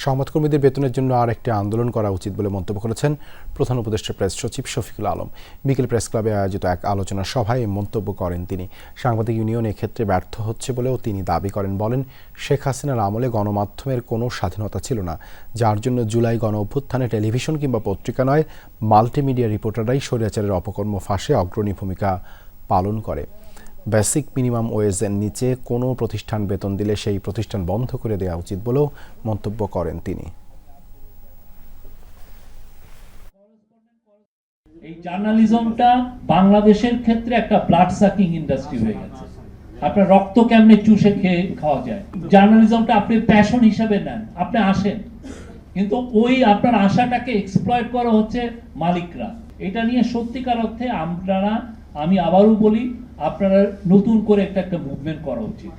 সংবাদকর্মীদের বেতনের জন্য আর একটি আন্দোলন করা উচিত বলে মন্তব্য করেছেন প্রধান উপদেষ্টা প্রেস সচিব শফিকুল আলম। বিকেল প্রেস ক্লাবে আয়োজিত এক আলোচনা সভায় এই মন্তব্য করেন তিনি। সাংবাদিক ইউনিয়ন এক্ষেত্রে ব্যর্থ হচ্ছে বলেও তিনি দাবি করেন। বলেন, শেখ হাসিনার আমলে গণমাধ্যমের কোনো স্বাধীনতা ছিল না, যার জন্য জুলাই গণ অভ্যুত্থানে টেলিভিশন কিংবা পত্রিকা নয়, মাল্টিমিডিয়া রিপোর্টাররাই স্বৈরাচারের অপকর্ম ফাঁসে অগ্রণী ভূমিকা পালন করে। বেসিক মিনিমাম ওয়েজের নিচে কোনো প্রতিষ্ঠান বেতন দিলে সেই প্রতিষ্ঠান বন্ধ করে দেওয়া উচিত বলেও মন্তব্য করেন তিনি। এই জার্নালিজমটা বাংলাদেশের ক্ষেত্রে একটা ব্লাড সাকিং ইন্ডাস্ট্রি হয়ে গেছে। আপনার রক্ত কেমনে চুষে খেয়ে খাওয়া যায়। জার্নালিজমটা আপনি প্যাশন হিসেবে নেন, আপনি আসেন, কিন্তু ওই আপনার আশাটাকে এক্সপ্লয়েট করা হচ্ছে মালিকরা। এটা নিয়ে সত্যিকার অর্থে আমি আবারও বলি, আপনারা নতুন করে একটা মুভমেন্ট করা উচিত।